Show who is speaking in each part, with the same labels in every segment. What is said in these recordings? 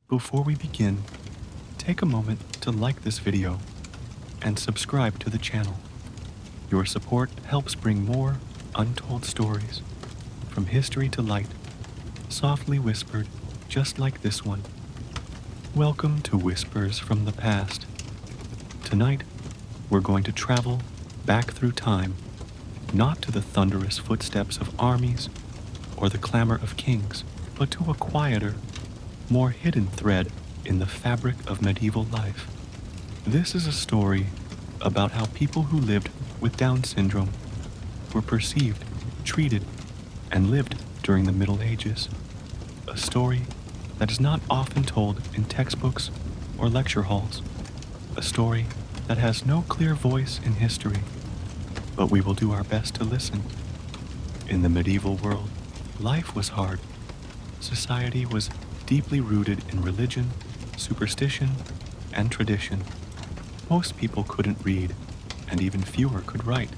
Speaker 1: Before we begin, take a moment to like this video and subscribe to the channel. Your support helps bring more untold stories from history to light, softly whispered just like this one. Welcome to Whispers from the Past. Tonight, we're going to travel back through time, not to the thunderous footsteps of armies or the clamor of kings, but to a quieter, more hidden thread in the fabric of medieval life. This is a story about how people who lived with Down syndrome were perceived, treated, and lived during the Middle Ages. A story that is not often told in textbooks or lecture halls. A story that has no clear voice in history, but we will do our best to listen. In the medieval world, life was hard. Society was deeply rooted in religion, superstition, and tradition. Most people couldn't read, and even fewer could write.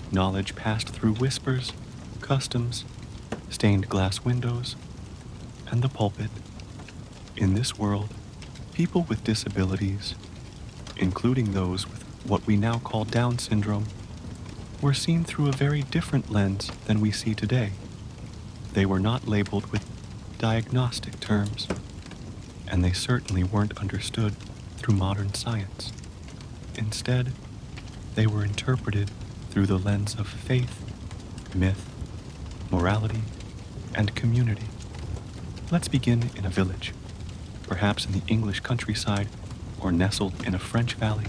Speaker 1: Knowledge passed through whispers, customs, stained glass windows, and the pulpit. In this world, people with disabilities, including those with what we now call Down syndrome, were seen through a very different lens than we see today. They were not labeled with diagnostic terms, and they certainly weren't understood through modern science. Instead, they were interpreted through the lens of faith, myth, morality, and community. Let's begin in a village, perhaps in the English countryside or nestled in a French valley.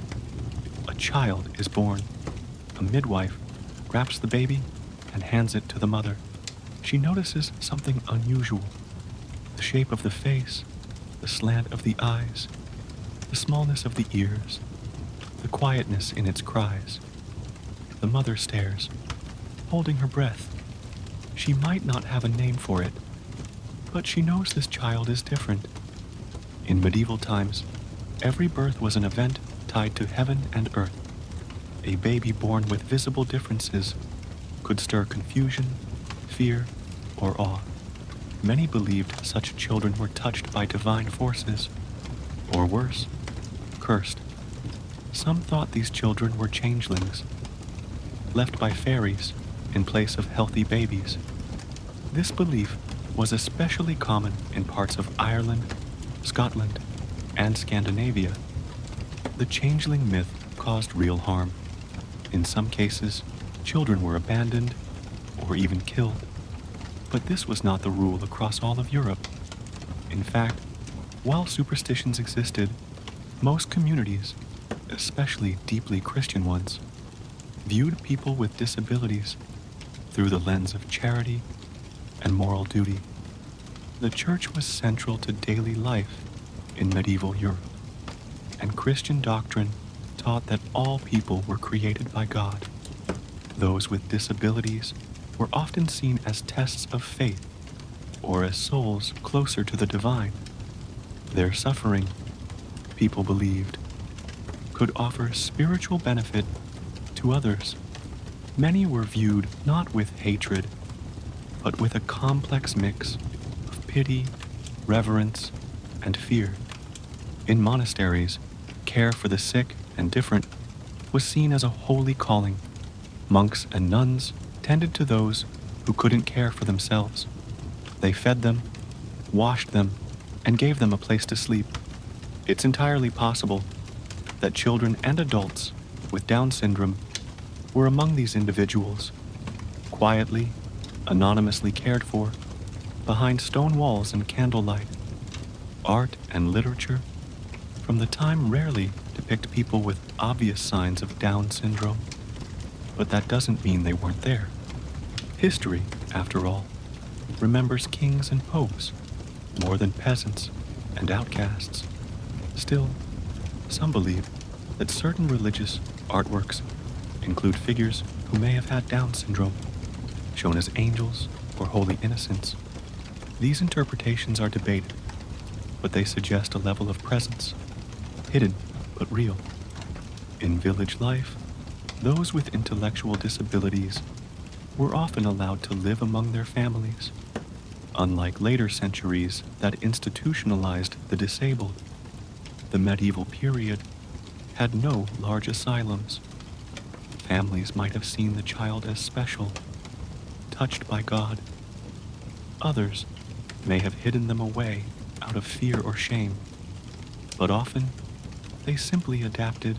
Speaker 1: A child is born. A midwife wraps the baby and hands it to the mother. She notices something unusual: the shape of the face, the slant of the eyes, the smallness of the ears, the quietness in its cries. The mother stares, holding her breath. She might not have a name for it, but she knows this child is different. In medieval times, every birth was an event tied to heaven and earth. A baby born with visible differences could stir confusion, fear, or awe. Many believed such children were touched by divine forces, or worse, cursed. Some thought these children were changelings, left by fairies in place of healthy babies. This belief was especially common in parts of Ireland, Scotland, and Scandinavia. The changeling myth caused real harm. In some cases, children were abandoned or even killed. But this was not the rule across all of Europe. In fact, while superstitions existed, most communities, especially deeply Christian ones, viewed people with disabilities through the lens of charity and moral duty. The church was central to daily life in medieval Europe, and Christian doctrine taught that all people were created by God. Those with disabilities were often seen as tests of faith or as souls closer to the divine. Their suffering, people believed, could offer spiritual benefit to others. Many were viewed not with hatred, but with a complex mix of pity, reverence, and fear. In monasteries, care for the sick and different was seen as a holy calling. Monks and nuns tended to those who couldn't care for themselves. They fed them, washed them, and gave them a place to sleep. It's entirely possible that children and adults with Down syndrome were among these individuals, quietly, anonymously cared for, behind stone walls and candlelight. Art and literature from the time rarely depict people with obvious signs of Down syndrome, but that doesn't mean they weren't there. History, after all, remembers kings and popes more than peasants and outcasts. Still, some believe that certain religious artworks include figures who may have had Down syndrome, shown as angels or holy innocents. These interpretations are debated, but they suggest a level of presence, hidden but real. In village life, those with intellectual disabilities were often allowed to live among their families. Unlike later centuries that institutionalized the disabled, the medieval period had no large asylums. Families might have seen the child as special, touched by God. Others may have hidden them away out of fear or shame, but often they simply adapted.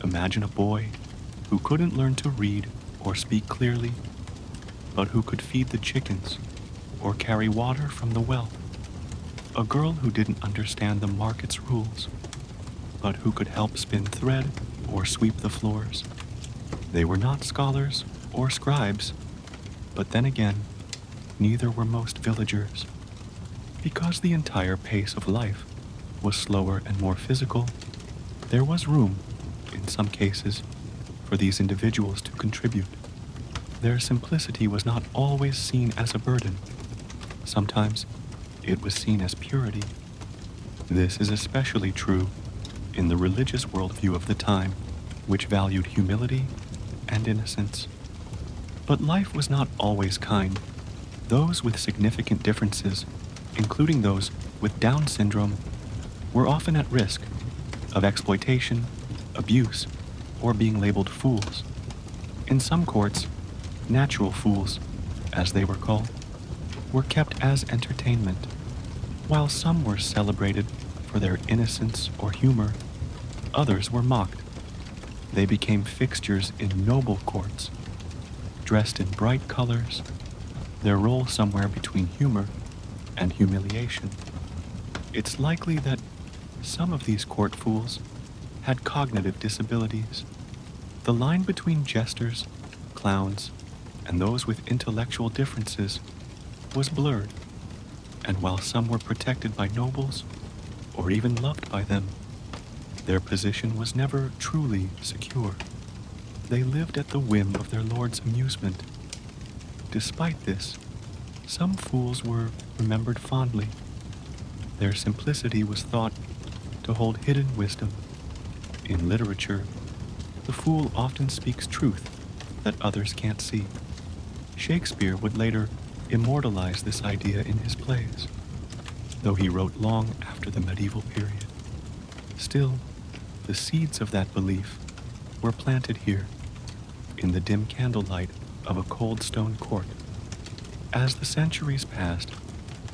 Speaker 1: Imagine a boy who couldn't learn to read or speak clearly, but who could feed the chickens or carry water from the well. A girl who didn't understand the market's rules, but who could help spin thread or sweep the floors. They were not scholars or scribes, but then again, neither were most villagers. Because the entire pace of life was slower and more physical, there was room, in some cases, for these individuals to contribute. Their simplicity was not always seen as a burden. Sometimes it was seen as purity. This is especially true in the religious worldview of the time, which valued humility and innocence. But life was not always kind. Those with significant differences, including those with Down syndrome, were often at risk of exploitation, abuse, or being labeled fools. In some courts, natural fools, as they were called, were kept as entertainment, while some were celebrated for their innocence or humor. Others were mocked. They became fixtures in noble courts, dressed in bright colors, their role somewhere between humor and humiliation. It's likely that some of these court fools had cognitive disabilities. The line between jesters, clowns, and those with intellectual differences was blurred, and while some were protected by nobles, or even loved by them, their position was never truly secure. They lived at the whim of their lord's amusement. Despite this, some fools were remembered fondly. Their simplicity was thought to hold hidden wisdom. In literature, the fool often speaks truth that others can't see. Shakespeare would later immortalize this idea in his plays, though he wrote long after the medieval period. Still, the seeds of that belief were planted here, in the dim candlelight of a cold stone court. As the centuries passed,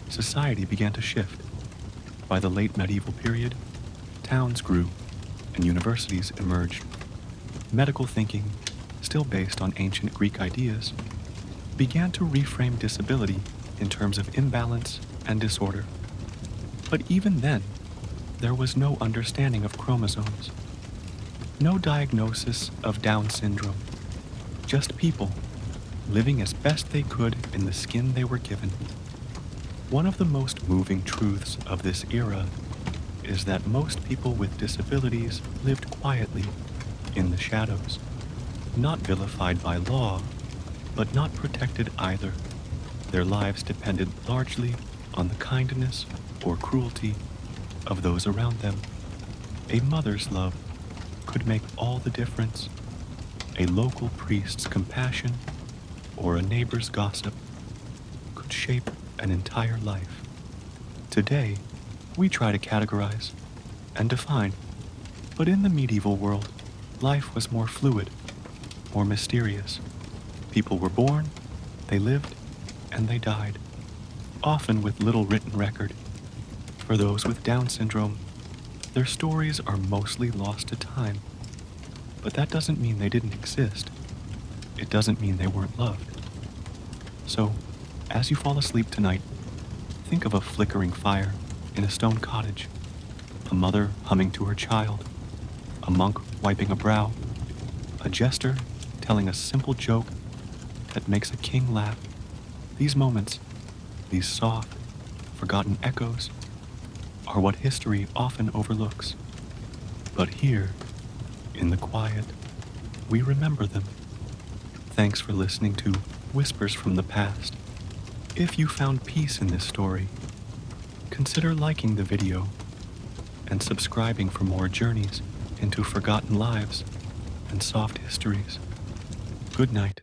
Speaker 1: society began to shift. By the late medieval period, towns grew and universities emerged. Medical thinking, still based on ancient Greek ideas, began to reframe disability in terms of imbalance and disorder. But even then, there was no understanding of chromosomes, no diagnosis of Down syndrome, just people living as best they could in the skin they were given. One of the most moving truths of this era is that most people with disabilities lived quietly in the shadows, not vilified by law, but not protected either. Their lives depended largely on the kindness or cruelty of those around them. A mother's love could make all the difference. A local priest's compassion or a neighbor's gossip could shape an entire life. Today, we try to categorize and define, but in the medieval world, life was more fluid, more mysterious. People were born, they lived, and they died, often with little written record. For those with Down syndrome, their stories are mostly lost to time. But that doesn't mean they didn't exist. It doesn't mean they weren't loved. So, as you fall asleep tonight, think of a flickering fire in a stone cottage, a mother humming to her child, a monk wiping a brow, a jester telling a simple joke that makes a king laugh. These moments, these soft, forgotten echoes, are what history often overlooks. But here, in the quiet, we remember them. Thanks for listening to Whispers from the Past. If you found peace in this story, consider liking the video and subscribing for more journeys into forgotten lives and soft histories. Good night.